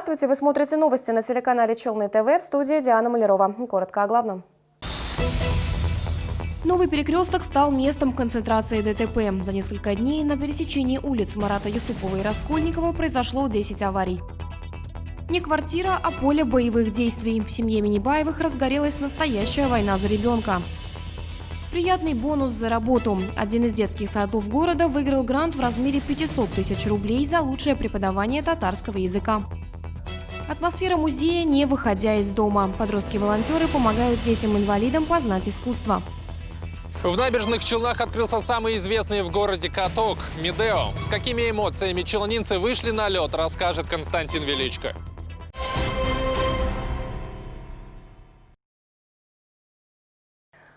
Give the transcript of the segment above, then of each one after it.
Здравствуйте, вы смотрите новости на телеканале Челны ТВ, в студии Диана Малярова. Коротко о главном. Новый перекресток стал местом концентрации ДТП. За несколько дней на пересечении улиц Марата Юсупова и Раскольникова произошло 10 аварий. Не квартира, а поле боевых действий. В семье Минибаевых разгорелась настоящая война за ребенка. Приятный бонус за работу. Один из детских садов города выиграл грант в размере 500 тысяч рублей за лучшее преподавание татарского языка. Атмосфера музея, не выходя из дома. Подростки-волонтеры помогают детям-инвалидам познать искусство. В Набережных Челнах открылся самый известный в городе каток – Медео. С какими эмоциями челнинцы вышли на лед, расскажет Константин Величко.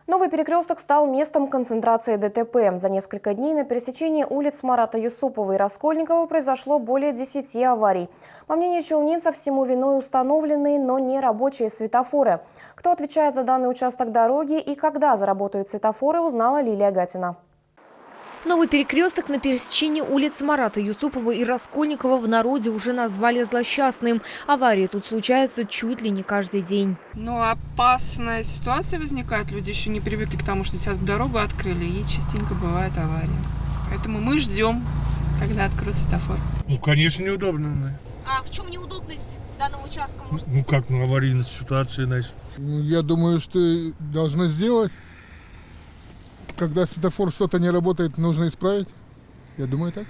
Новый перекресток стал местом концентрации ДТП. За несколько дней на пересечении улиц Марата Юсупова и Раскольникова произошло более 10 аварий. По мнению челнинцев, всему виной установленные, но не рабочие светофоры. Кто отвечает за данный участок дороги и когда заработают светофоры, узнала Лилия Гатина. Новый перекресток на пересечении улиц Марата Юсупова и Раскольникова в народе уже назвали злосчастным. Аварии тут случаются чуть ли не каждый день. Но опасная ситуация возникает. Люди еще не привыкли к тому, что сейчас дорогу открыли, и частенько бывает авария. Поэтому мы ждем, когда откроют светофор. Ну, конечно, неудобно. А в чем неудобность данного участка? Как аварийная ситуация, значит. Я думаю, что должны сделать. Когда светофор что-то не работает, нужно исправить. Я думаю, так.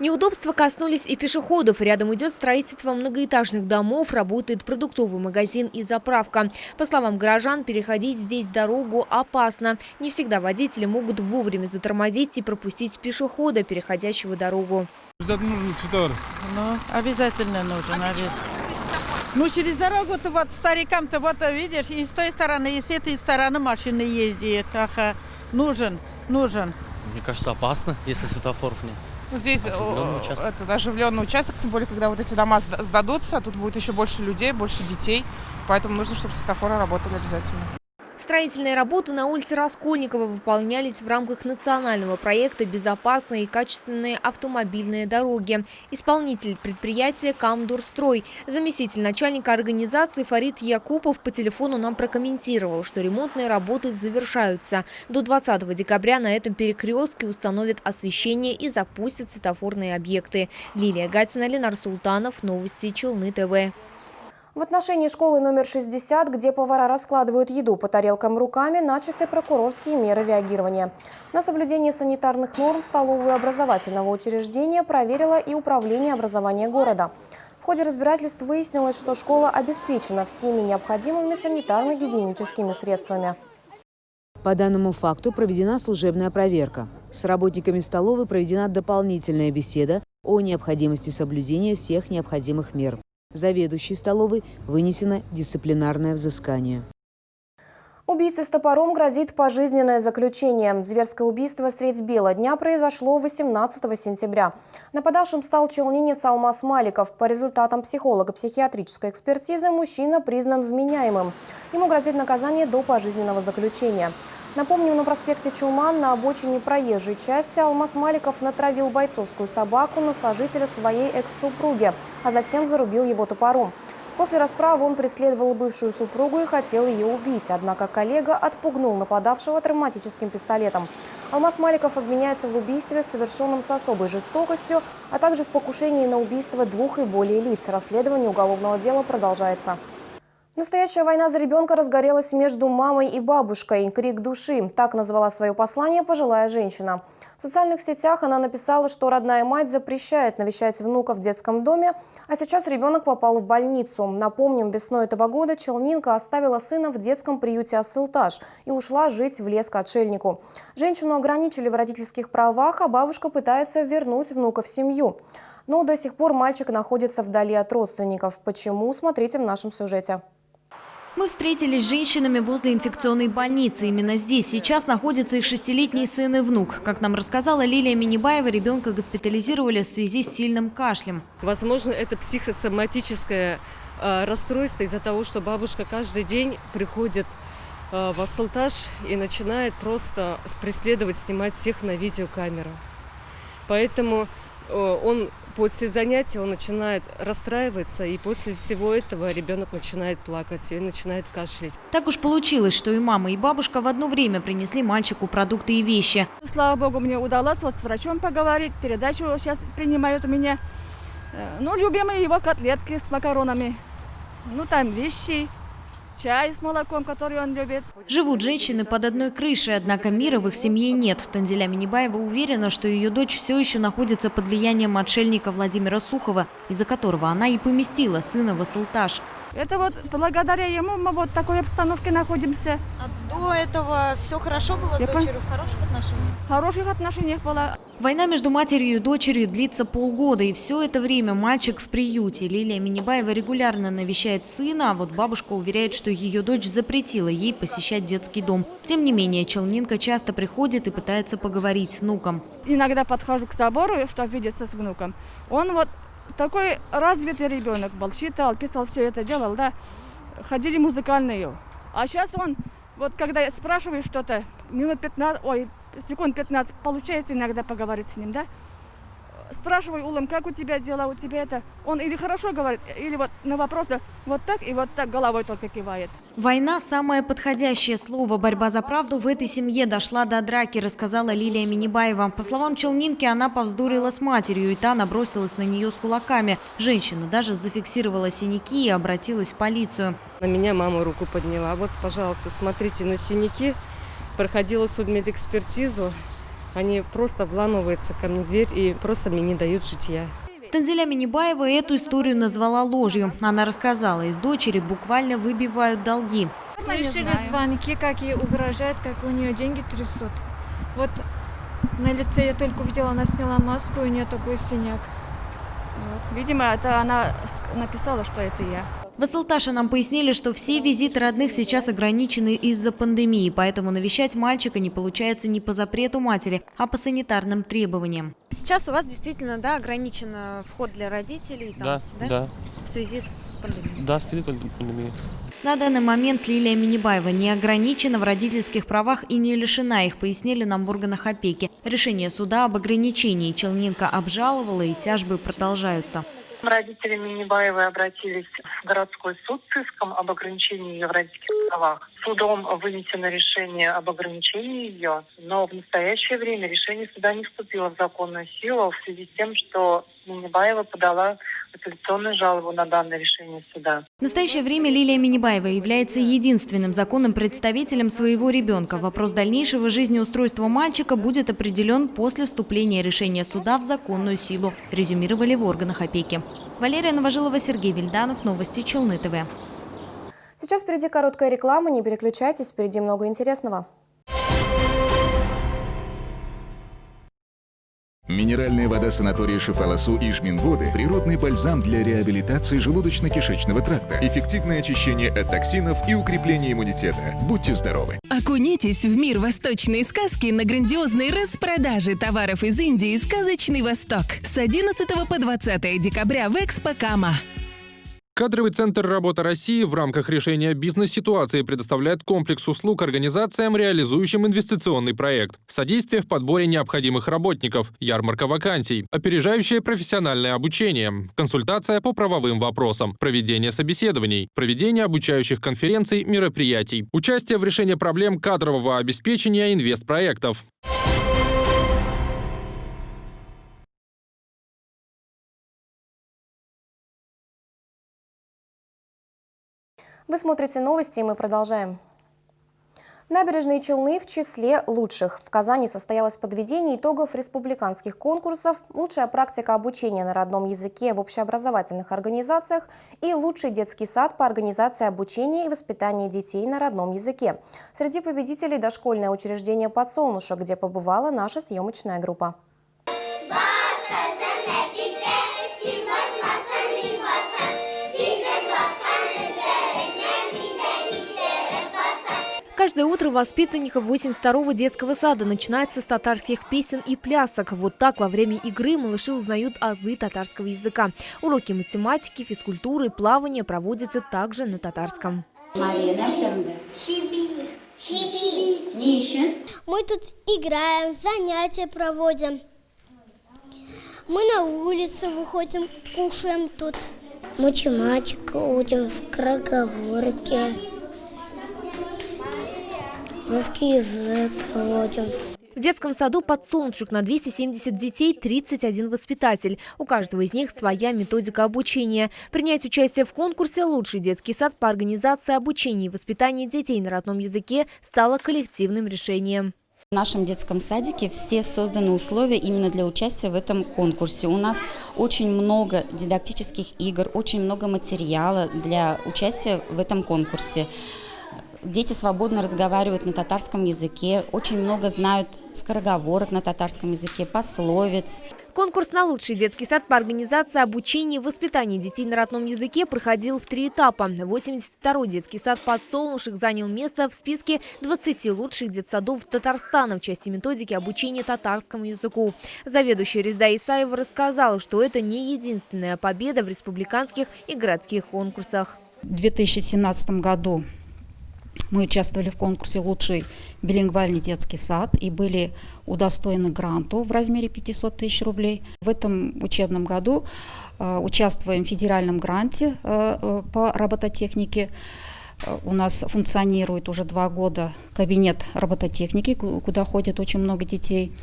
Неудобства коснулись и пешеходов. Рядом идет строительство многоэтажных домов, работает продуктовый магазин и заправка. По словам горожан, переходить здесь дорогу опасно. Не всегда водители могут вовремя затормозить и пропустить пешехода, переходящего дорогу. Обязательно нужен светофор. Ну, обязательно нужен. Ну, через дорогу-то вот старикам-то вот видишь, и с той стороны, и с этой стороны машины ездят. Ага. Нужен. Мне кажется, опасно, если светофоров нет. Здесь это оживленный участок, тем более, когда вот эти дома сдадутся, тут будет еще больше людей, больше детей. Поэтому нужно, чтобы светофоры работали обязательно. Строительные работы на улице Раскольникова выполнялись в рамках национального проекта «Безопасные и качественные автомобильные дороги». Исполнитель предприятия «Камдурстрой». Заместитель начальника организации Фарид Якупов по телефону нам прокомментировал, что ремонтные работы завершаются. До 20 декабря на этом перекрестке установят освещение и запустят светофорные объекты. Лилия Гатина, Ленар Султанов, новости Челны ТВ. В отношении школы номер 60, где повара раскладывают еду по тарелкам руками, начаты прокурорские меры реагирования. На соблюдение санитарных норм столовую образовательного учреждения проверило и Управление образования города. В ходе разбирательств выяснилось, что школа обеспечена всеми необходимыми санитарно-гигиеническими средствами. По данному факту проведена служебная проверка. С работниками столовой проведена дополнительная беседа о необходимости соблюдения всех необходимых мер. Заведующей столовой вынесено дисциплинарное взыскание. Убийце с топором грозит пожизненное заключение. Зверское убийство средь бела дня произошло 18 сентября. Нападавшим стал челнинец Алмаз Маликов. По результатам психолого-психиатрической экспертизы мужчина признан вменяемым. Ему грозит наказание до пожизненного заключения. Напомним, на проспекте Чулман на обочине проезжей части Алмаз Маликов натравил бойцовскую собаку на сожителя своей экс-супруги, а затем зарубил его топором. После расправы он преследовал бывшую супругу и хотел ее убить, однако коллега отпугнул нападавшего травматическим пистолетом. Алмаз Маликов обвиняется в убийстве, совершенном с особой жестокостью, а также в покушении на убийство 2 и более лиц. Расследование уголовного дела продолжается. Настоящая война за ребенка разгорелась между мамой и бабушкой. Крик души. Так назвала свое послание пожилая женщина. В социальных сетях она написала, что родная мать запрещает навещать внука в детском доме, а сейчас ребенок попал в больницу. Напомним, весной этого года челнинка оставила сына в детском приюте «Асылташ» и ушла жить в лес к отшельнику. Женщину ограничили в родительских правах, а бабушка пытается вернуть внука в семью. Но до сих пор мальчик находится вдали от родственников. Почему? Смотрите в нашем сюжете. Мы встретились с женщинами возле инфекционной больницы. Именно здесь сейчас находится их 6-летний сын и внук. Как нам рассказала Лилия Минибаева, ребенка госпитализировали в связи с сильным кашлем. Возможно, это психосоматическое расстройство из-за того, что бабушка каждый день приходит в Асылташ и начинает просто преследовать, снимать всех на видеокамеру. Поэтому он после занятия он начинает расстраиваться, и после всего этого ребенок начинает плакать и начинает кашлять. Так уж получилось, что и мама, и бабушка в одно время принесли мальчику продукты и вещи. Слава богу, мне удалось вот с врачом поговорить, передачу сейчас принимают у меня. Ну, любимые его котлетки с макаронами, ну, там вещи, чай с молоком, который он любит. Живут женщины под одной крышей, однако мира в их семье нет. Танзиля Минибаева уверена, что ее дочь все еще находится под влиянием отшельника Владимира Сухова, из-за которого она и поместила сына в Асылташ. Это вот благодаря ему мы вот в такой обстановке находимся. А до этого все хорошо было с дочерью, в хороших отношениях? В хороших отношениях было. Война между матерью и дочерью длится полгода, и все это время мальчик в приюте. Лилия Минибаева регулярно навещает сына, а вот бабушка уверяет, что ее дочь запретила ей посещать детский дом. Тем не менее, челнинка часто приходит и пытается поговорить с внуком. Иногда подхожу к собору, чтобы видеться с внуком. Он вот такой развитый ребенок был, читал, писал, все это делал, да. Ходили музыкальные. А сейчас он, вот когда я спрашиваю что-то, минут 15, секунд 15, получается иногда поговорить с ним, да. Спрашиваю, Улам, как у тебя дела, у тебя это? Он или хорошо говорит, или вот на вопросы вот так головой только кивает. Война – самое подходящее слово. Борьба за правду в этой семье дошла до драки, рассказала Лилия Минибаева. По словам челнинки, она повздорила с матерью, и та набросилась на нее с кулаками. Женщина даже зафиксировала синяки и обратилась в полицию. На меня мама руку подняла. Вот, пожалуйста, смотрите на синяки. Проходила судмедэкспертизу. Они просто вламываются ко мне в дверь и просто мне не дают житья. Танзиля Минибаева эту историю назвала ложью. Она рассказала, из дочери буквально выбивают долги. Слышали звонки, как ей угрожают, как у нее деньги трясут. Вот на лице я только увидела, она сняла маску, и у нее такой синяк. Вот. Видимо, это она написала, что это я. В Асылташе нам пояснили, что все визиты родных сейчас ограничены из-за пандемии, поэтому навещать мальчика не получается не по запрету матери, а по санитарным требованиям. Сейчас у вас действительно, да, ограничен вход для родителей? Там, да. В связи с пандемией? Да, в связи с пандемией. На данный момент Лилия Минибаева не ограничена в родительских правах и не лишена их, пояснили нам в органах опеки. Решение суда об ограничении челнинка обжаловала, и тяжбы продолжаются. Родители Минибаевой обратились в городской суд с иском об ограничении ее в родительских правах. Судом вынесено решение об ограничении ее, но в настоящее время решение суда не вступило в законную силу в связи с тем, что Минибаева подала апелляционную жалобу на данное решение суда. В настоящее время Лилия Минибаева является единственным законным представителем своего ребенка. Вопрос дальнейшего жизнеустройства мальчика будет определен после вступления решения суда в законную силу, резюмировали в органах опеки. Валерия Новожилова, Сергей Вильданов, новости Челны ТВ. Сейчас впереди короткая реклама, не переключайтесь, впереди много интересного. Минеральная вода санатория Шифаласу Ижминводы – природный бальзам для реабилитации желудочно-кишечного тракта, эффективное очищение от токсинов и укрепление иммунитета. Будьте здоровы! Окунитесь в мир восточной сказки на грандиозной распродаже товаров из Индии «Сказочный Восток» с 11 по 20 декабря в Экспо Кама. Кадровый центр «Работа России» в рамках решения бизнес-ситуации предоставляет комплекс услуг организациям, реализующим инвестиционный проект. Содействие в подборе необходимых работников, ярмарка вакансий, опережающее профессиональное обучение, консультация по правовым вопросам, проведение собеседований, проведение обучающих конференций, мероприятий, участие в решении проблем кадрового обеспечения инвестпроектов. Вы смотрите новости, и мы продолжаем. Набережные Челны в числе лучших. В Казани состоялось подведение итогов республиканских конкурсов, лучшая практика обучения на родном языке в общеобразовательных организациях и лучший детский сад по организации обучения и воспитания детей на родном языке. Среди победителей дошкольное учреждение «Подсолнушек», где побывала наша съемочная группа. Каждое утро воспитанников 82-го детского сада начинается с татарских песен и плясок. Вот так во время игры малыши узнают азы татарского языка. Уроки математики, физкультуры, плавания проводятся также на татарском. Мы тут играем, занятия проводим. Мы на улицу выходим, кушаем тут. Математику учим, в кроговорке. Русский язык проводим. В детском саду «Подсолнушек» на 270 детей 31 воспитатель. У каждого из них своя методика обучения. Принять участие в конкурсе «Лучший детский сад» по организации обучения и воспитания детей на родном языке стало коллективным решением. В нашем детском садике все созданы условия именно для участия в этом конкурсе. У нас очень много дидактических игр, очень много материала для участия в этом конкурсе. Дети свободно разговаривают на татарском языке, очень много знают скороговорок на татарском языке, пословиц. Конкурс на лучший детский сад по организации обучения и воспитания детей на родном языке проходил в 3 этапа. 82-й детский сад «Подсолнушек» занял место в списке 20 лучших детсадов Татарстана в части методики обучения татарскому языку. Заведующая Резда Исаева рассказала, что это не единственная победа в республиканских и городских конкурсах. В 2017 году мы участвовали в конкурсе «Лучший билингвальный детский сад» и были удостоены гранту в размере 500 тысяч рублей. В этом учебном году участвуем в федеральном гранте по робототехнике. У нас функционирует уже 2 года кабинет робототехники, куда ходит очень много детей.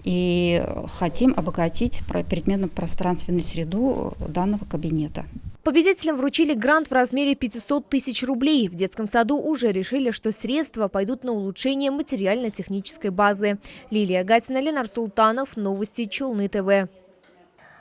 И хотим обогатить предметно-пространственную среду данного кабинета. Победителям вручили грант в размере 500 тысяч рублей. В детском саду уже решили, что средства пойдут на улучшение материально-технической базы. Лилия Гатина, Ленар Султанов. Новости Челны ТВ.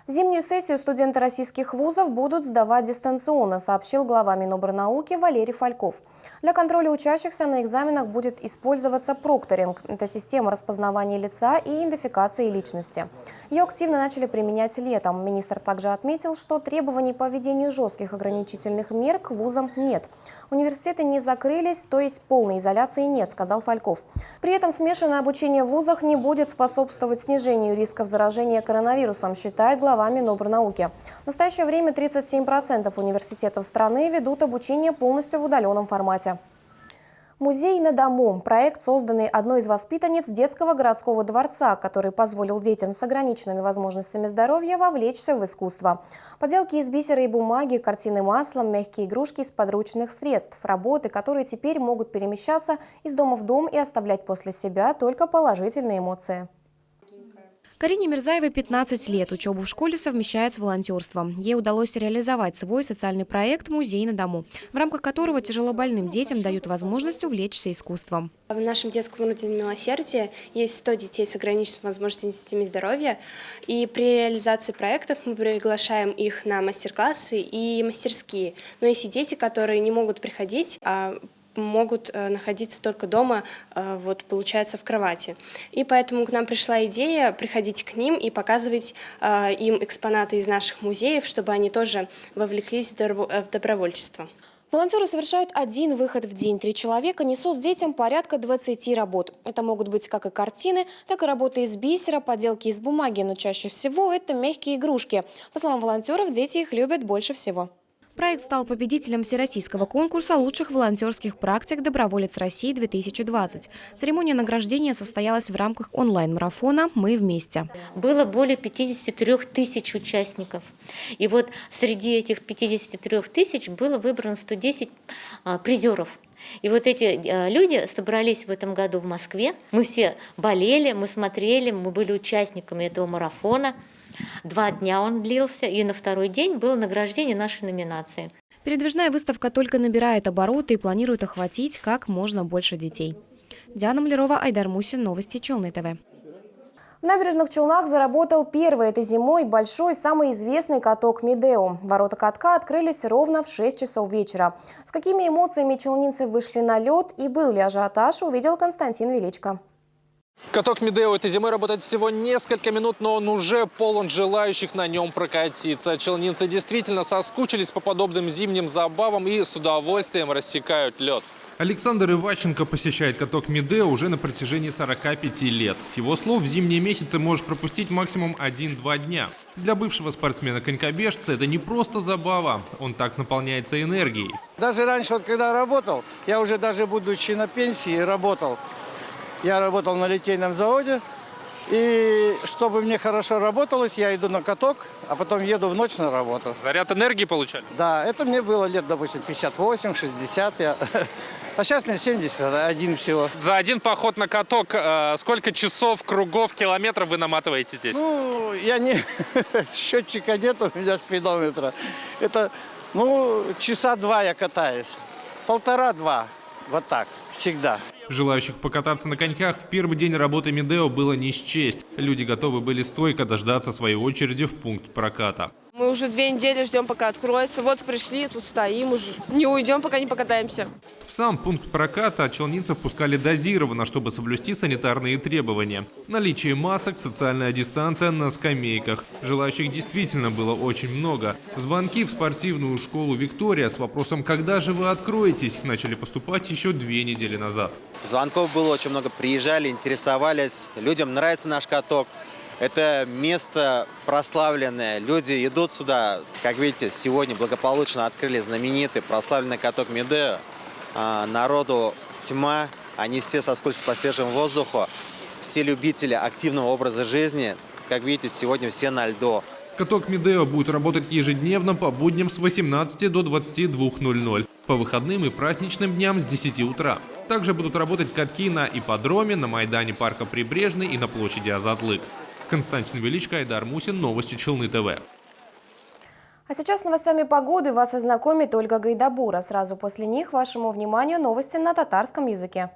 Зимнюю сессию студенты российских вузов будут сдавать дистанционно, сообщил глава Минобрнауки Валерий Фальков. Для контроля учащихся на экзаменах будет использоваться прокторинг. Это система распознавания лица и идентификации личности. Ее активно начали применять летом. Министр также отметил, что требований по введению жестких ограничительных мер к вузам нет. Университеты не закрылись, то есть полной изоляции нет, сказал Фальков. При этом смешанное обучение в вузах не будет способствовать снижению рисков заражения коронавирусом, считает глава Минобрнауки. В настоящее время 37% университетов страны ведут обучение полностью в удаленном формате. Музей на дому – проект, созданный одной из воспитанниц детского городского дворца, который позволил детям с ограниченными возможностями здоровья вовлечься в искусство. Поделки из бисера и бумаги, картины маслом, мягкие игрушки из подручных средств, работы, которые теперь могут перемещаться из дома в дом и оставлять после себя только положительные эмоции. Карине Мирзаевой 15 лет. Учеба в школе совмещает с волонтерством. Ей удалось реализовать свой социальный проект «Музей на дому», в рамках которого тяжелобольным детям дают возможность увлечься искусством. В нашем детском ордене милосердия есть 100 детей с ограниченными возможностями здоровья. И при реализации проектов мы приглашаем их на мастер-классы и мастерские. Но есть и дети, которые не могут приходить, а могут находиться только дома, получается, в кровати. И поэтому к нам пришла идея приходить к ним и показывать им экспонаты из наших музеев, чтобы они тоже вовлеклись в добровольчество. Волонтеры совершают один выход в день. 3 человека несут детям порядка 20 работ. Это могут быть как и картины, так и работы из бисера, поделки из бумаги, но чаще всего это мягкие игрушки. По словам волонтеров, дети их любят больше всего. Проект стал победителем всероссийского конкурса лучших волонтерских практик «Доброволец России-2020». Церемония награждения состоялась в рамках онлайн-марафона «Мы вместе». Было более 53 тысяч участников. И вот среди этих 53 тысяч было выбрано 110 призеров. И вот эти люди собрались в этом году в Москве. Мы все болели, мы смотрели, мы были участниками этого марафона. 2 дня он длился, и на 2-й день было награждение нашей номинации. Передвижная выставка только набирает обороты и планирует охватить как можно больше детей. Диана Малярова, Айдар Мусин, новости Челны ТВ. В Набережных Челнах заработал первый этой зимой большой, самый известный каток Медео. Ворота катка открылись ровно в 6 часов вечера. С какими эмоциями челнинцы вышли на лед и был ли ажиотаж, увидел Константин Величко. Каток Медео этой зимой работает всего несколько минут, но он уже полон желающих на нем прокатиться. Челнинцы действительно соскучились по подобным зимним забавам и с удовольствием рассекают лед. Александр Иващенко посещает каток Медео уже на протяжении 45 лет. С его слов, в зимние месяцы может пропустить максимум 1-2 дня. Для бывшего спортсмена-конькобежца это не просто забава, он так наполняется энергией. Даже раньше, когда работал, я уже даже будучи на пенсии работал. Я работал на литейном заводе, И чтобы мне хорошо работалось, я иду на каток, а потом еду в ночь на работу. Заряд энергии получали? Да, это мне было лет, допустим, 58, 60. А сейчас мне 71 всего. За один поход на каток сколько часов, кругов, километров вы наматываете здесь? Ну, я не... Счетчика нет у меня спидометра. Это, часа 2 я катаюсь. 1,5-2. Вот так. Всегда. Желающих покататься на коньках в первый день работы Медео было не счесть. Люди готовы были стойко дождаться своей очереди в пункт проката. Мы уже 2 недели ждем, пока откроется. Вот пришли, тут стоим уже. Не уйдем, пока не покатаемся. В сам пункт проката челнинцев пускали дозированно, чтобы соблюсти санитарные требования. Наличие масок, социальная дистанция на скамейках. Желающих действительно было очень много. Звонки в спортивную школу «Виктория» с вопросом «Когда же вы откроетесь?» начали поступать еще 2 недели назад. Звонков было очень много. Приезжали, интересовались. Людям нравится наш каток. Это место прославленное. Люди идут сюда. Как видите, сегодня благополучно открыли знаменитый прославленный каток Медео. Народу тьма. Они все соскучились по свежему воздуху. Все любители активного образа жизни. Как видите, сегодня все на льду. Каток Медео будет работать ежедневно по будням с 18 до 22:00. По выходным и праздничным дням с 10 утра. Также будут работать катки на ипподроме, на Майдане парка Прибрежный и на площади Азатлык. Константин Величко, Айдар Мусин, новости Челны ТВ. А сейчас с новостями погоды вас ознакомит Ольга Гайдабура. Сразу после них вашему вниманию новости на татарском языке.